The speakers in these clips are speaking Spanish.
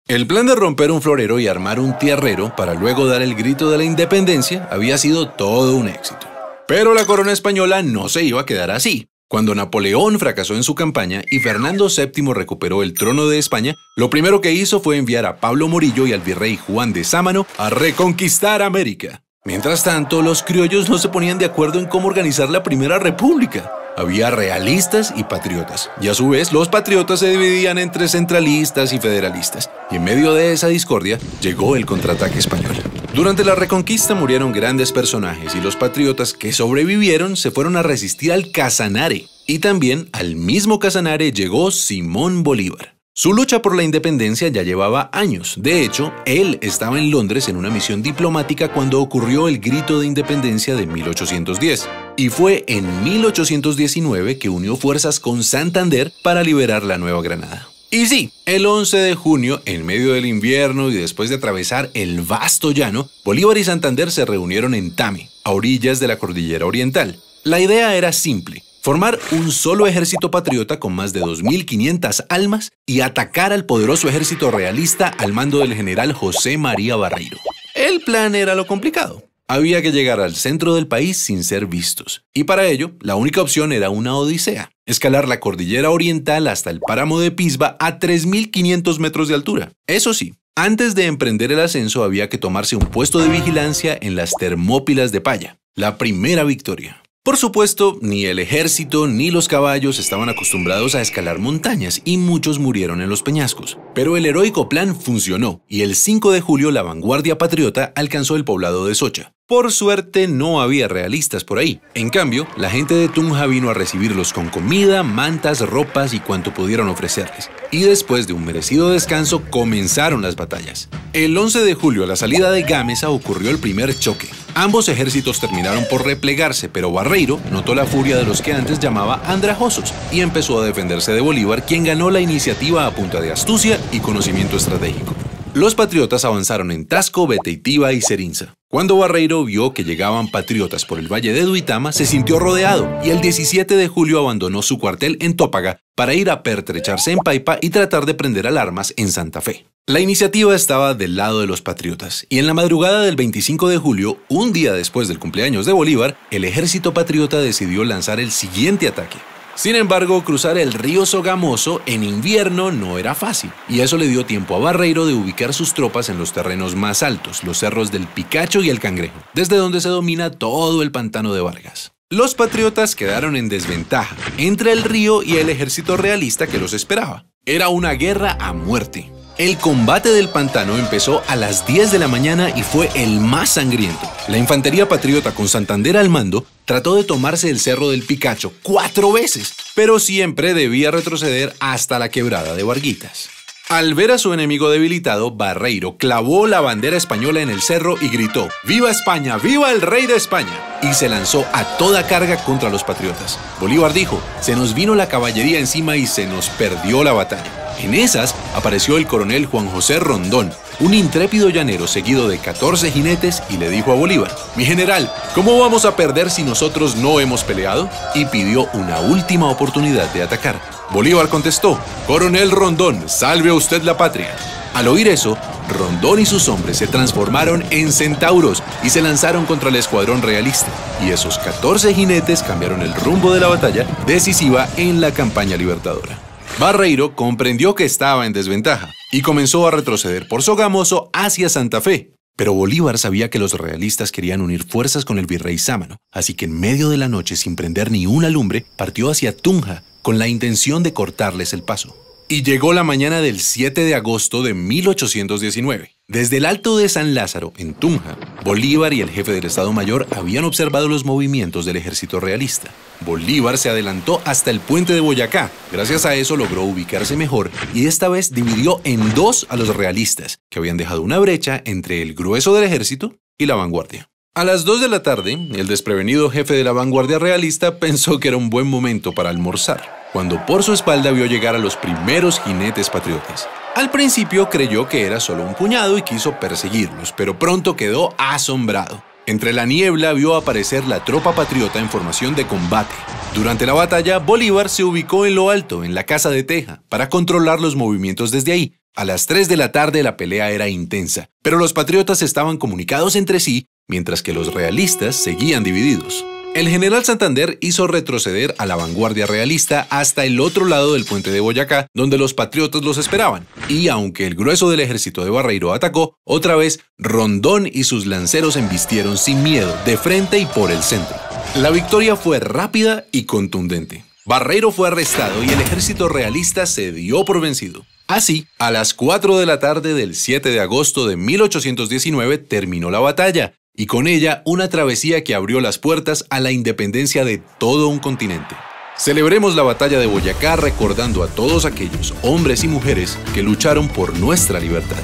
El plan de romper un florero y armar un tierrero para luego dar el grito de la independencia había sido todo un éxito. Pero la corona española no se iba a quedar así. Cuando Napoleón fracasó en su campaña y Fernando VII recuperó el trono de España, lo primero que hizo fue enviar a Pablo Morillo y al virrey Juan de Sámano a reconquistar América. Mientras tanto, los criollos no se ponían de acuerdo en cómo organizar la Primera República. Había realistas y patriotas, y a su vez los patriotas se dividían entre centralistas y federalistas, y en medio de esa discordia llegó el contraataque español. Durante la Reconquista murieron grandes personajes y los patriotas que sobrevivieron se fueron a resistir al Casanare, y también al mismo Casanare llegó Simón Bolívar. Su lucha por la independencia ya llevaba años. De hecho, él estaba en Londres en una misión diplomática cuando ocurrió el Grito de Independencia de 1810. Y fue en 1819 que unió fuerzas con Santander para liberar la Nueva Granada. Y sí, el 11 de junio, en medio del invierno y después de atravesar el vasto llano, Bolívar y Santander se reunieron en Tame, a orillas de la Cordillera Oriental. La idea era simple: formar un solo ejército patriota con más de 2.500 almas y atacar al poderoso ejército realista al mando del general José María Barreiro. El plan era lo complicado. Había que llegar al centro del país sin ser vistos. Y para ello, la única opción era una odisea: escalar la Cordillera Oriental hasta el páramo de Pisba a 3.500 metros de altura. Eso sí, antes de emprender el ascenso había que tomarse un puesto de vigilancia en las Termópilas de Paya, la primera victoria. Por supuesto, ni el ejército ni los caballos estaban acostumbrados a escalar montañas y muchos murieron en los peñascos. Pero el heroico plan funcionó y el 5 de julio la vanguardia patriota alcanzó el poblado de Socha. Por suerte no había realistas por ahí. En cambio, la gente de Tunja vino a recibirlos con comida, mantas, ropas y cuanto pudieron ofrecerles. Y después de un merecido descanso comenzaron las batallas. El 11 de julio a la salida de Gámeza ocurrió el primer choque. Ambos ejércitos terminaron por replegarse, pero Barreiro notó la furia de los que antes llamaba andrajosos y empezó a defenderse de Bolívar, quien ganó la iniciativa a punta de astucia y conocimiento estratégico. Los patriotas avanzaron en Tasco, Beteitiva y Serinza. Cuando Barreiro vio que llegaban patriotas por el valle de Duitama, se sintió rodeado y el 17 de julio abandonó su cuartel en Tópaga para ir a pertrecharse en Paipa y tratar de prender alarmas en Santa Fe. La iniciativa estaba del lado de los patriotas, y en la madrugada del 25 de julio, un día después del cumpleaños de Bolívar, el ejército patriota decidió lanzar el siguiente ataque. Sin embargo, cruzar el río Sogamoso en invierno no era fácil, y eso le dio tiempo a Barreiro de ubicar sus tropas en los terrenos más altos, los cerros del Picacho y el Cangrejo, desde donde se domina todo el pantano de Vargas. Los patriotas quedaron en desventaja entre el río y el ejército realista que los esperaba. Era una guerra a muerte. El combate del pantano empezó a las 10 de la mañana y fue el más sangriento. La infantería patriota con Santander al mando trató de tomarse el cerro del Picacho 4 veces, pero siempre debía retroceder hasta la quebrada de Varguitas. Al ver a su enemigo debilitado, Barreiro clavó la bandera española en el cerro y gritó: ¡Viva España! ¡Viva el rey de España! Y se lanzó a toda carga contra los patriotas. Bolívar dijo: se nos vino la caballería encima y se nos perdió la batalla. En esas apareció el coronel Juan José Rondón, un intrépido llanero seguido de 14 jinetes, y le dijo a Bolívar: mi general, ¿cómo vamos a perder si nosotros no hemos peleado? Y pidió una última oportunidad de atacar. Bolívar contestó: coronel Rondón, salve a usted la patria. Al oír eso, Rondón y sus hombres se transformaron en centauros y se lanzaron contra el escuadrón realista. Y esos 14 jinetes cambiaron el rumbo de la batalla decisiva en la campaña libertadora. Barreiro comprendió que estaba en desventaja y comenzó a retroceder por Sogamoso hacia Santa Fe. Pero Bolívar sabía que los realistas querían unir fuerzas con el virrey Sámano, así que en medio de la noche, sin prender ni una lumbre, partió hacia Tunja con la intención de cortarles el paso. Y llegó la mañana del 7 de agosto de 1819. Desde el Alto de San Lázaro, en Tunja, Bolívar y el jefe del Estado Mayor habían observado los movimientos del ejército realista. Bolívar se adelantó hasta el puente de Boyacá. Gracias a eso logró ubicarse mejor y esta vez dividió en dos a los realistas, que habían dejado una brecha entre el grueso del ejército y la vanguardia. A las 2 de la tarde, el desprevenido jefe de la vanguardia realista pensó que era un buen momento para almorzar, cuando por su espalda vio llegar a los primeros jinetes patriotas. Al principio creyó que era solo un puñado y quiso perseguirlos, pero pronto quedó asombrado. Entre la niebla vio aparecer la tropa patriota en formación de combate. Durante la batalla, Bolívar se ubicó en lo alto, en la Casa de Teja, para controlar los movimientos desde ahí, A las 3 de la tarde la pelea era intensa, pero los patriotas estaban comunicados entre sí, mientras que los realistas seguían divididos. El general Santander hizo retroceder a la vanguardia realista hasta el otro lado del puente de Boyacá, donde los patriotas los esperaban. Y aunque el grueso del ejército de Barreiro atacó, otra vez Rondón y sus lanceros embistieron sin miedo, de frente y por el centro. La victoria fue rápida y contundente. Barreiro fue arrestado y el ejército realista se dio por vencido. Así, a las 4 de la tarde del 7 de agosto de 1819 terminó la batalla, y con ella una travesía que abrió las puertas a la independencia de todo un continente. Celebremos la batalla de Boyacá recordando a todos aquellos hombres y mujeres que lucharon por nuestra libertad.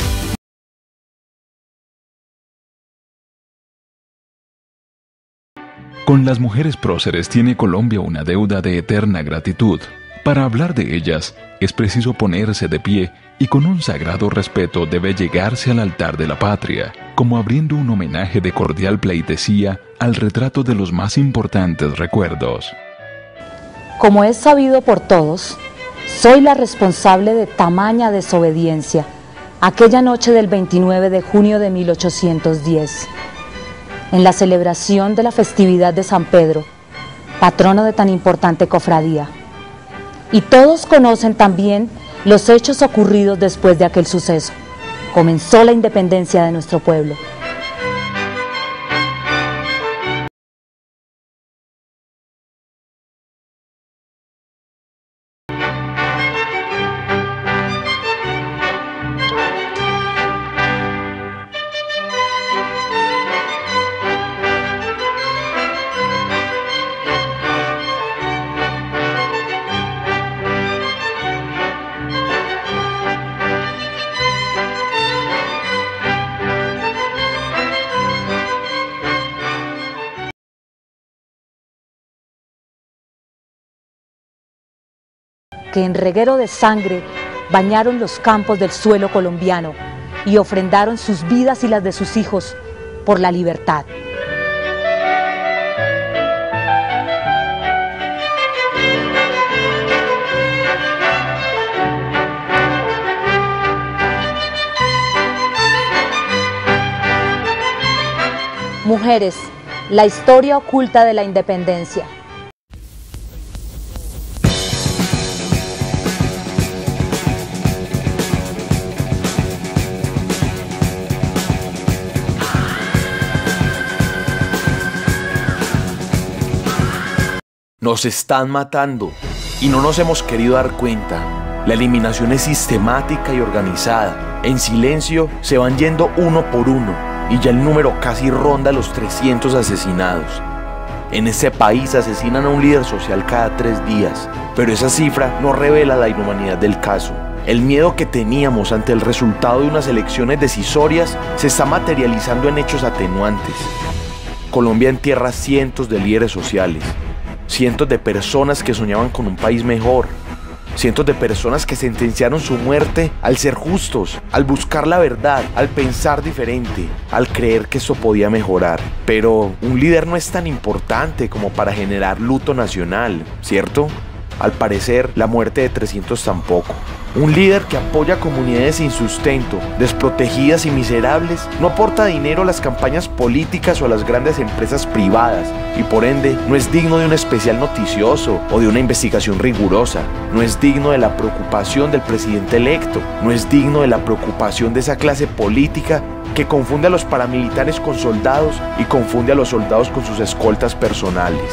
Con las mujeres próceres tiene Colombia una deuda de eterna gratitud. Para hablar de ellas, es preciso ponerse de pie y con un sagrado respeto debe llegarse al altar de la patria, como abriendo un homenaje de cordial pleitesía al retrato de los más importantes recuerdos. Como es sabido por todos, soy la responsable de tamaña desobediencia aquella noche del 29 de junio de 1810, en la celebración de la festividad de San Pedro, patrono de tan importante cofradía. Y todos conocen también los hechos ocurridos después de aquel suceso. Comenzó la independencia de nuestro pueblo. Que en reguero de sangre bañaron los campos del suelo colombiano y ofrendaron sus vidas y las de sus hijos por la libertad. Mujeres, la historia oculta de la independencia. Nos están matando y no nos hemos querido dar cuenta. La eliminación es sistemática y organizada. En silencio se van yendo uno por uno y ya el número casi ronda los 300 asesinados. En este país asesinan a un líder social cada 3 días, pero esa cifra no revela la inhumanidad del caso. El miedo que teníamos ante el resultado de unas elecciones decisorias se está materializando en hechos atenuantes. Colombia entierra cientos de líderes sociales. Cientos de personas que soñaban con un país mejor. Cientos de personas que sentenciaron su muerte al ser justos, al buscar la verdad, al pensar diferente, al creer que esto podía mejorar. Pero un líder no es tan importante como para generar luto nacional, ¿cierto? Al parecer, la muerte de 300 tampoco. Un líder que apoya a comunidades sin sustento, desprotegidas y miserables, no aporta dinero a las campañas políticas o a las grandes empresas privadas y por ende no es digno de un especial noticioso o de una investigación rigurosa. No es digno de la preocupación del presidente electo. No es digno de la preocupación de esa clase política que confunde a los paramilitares con soldados y confunde a los soldados con sus escoltas personales.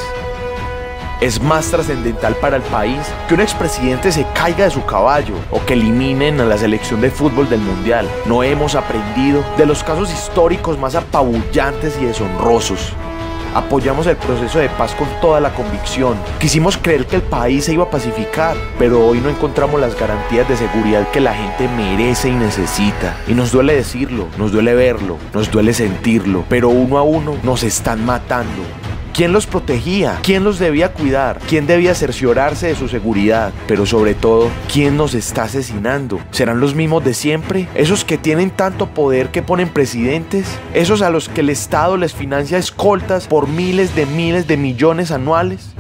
Es más trascendental para el país que un expresidente se caiga de su caballo o que eliminen a la selección de fútbol del mundial. No hemos aprendido de los casos históricos más apabullantes y deshonrosos. Apoyamos el proceso de paz con toda la convicción. Quisimos creer que el país se iba a pacificar, pero hoy no encontramos las garantías de seguridad que la gente merece y necesita. Y nos duele decirlo, nos duele verlo, nos duele sentirlo, pero uno a uno nos están matando. ¿Quién los protegía? ¿Quién los debía cuidar? ¿Quién debía cerciorarse de su seguridad? Pero sobre todo, ¿quién nos está asesinando? ¿Serán los mismos de siempre? ¿Esos que tienen tanto poder que ponen presidentes? ¿Esos a los que el Estado les financia escoltas por miles de millones anuales?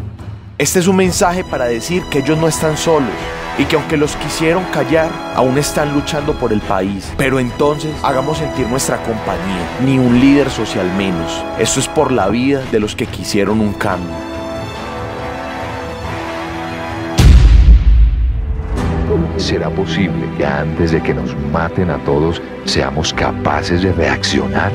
Este es un mensaje para decir que ellos no están solos, y que aunque los quisieron callar, aún están luchando por el país. Pero entonces hagamos sentir nuestra compañía, ni un líder social menos. Esto es por la vida de los que quisieron un cambio. ¿Será posible que antes de que nos maten a todos seamos capaces de reaccionar?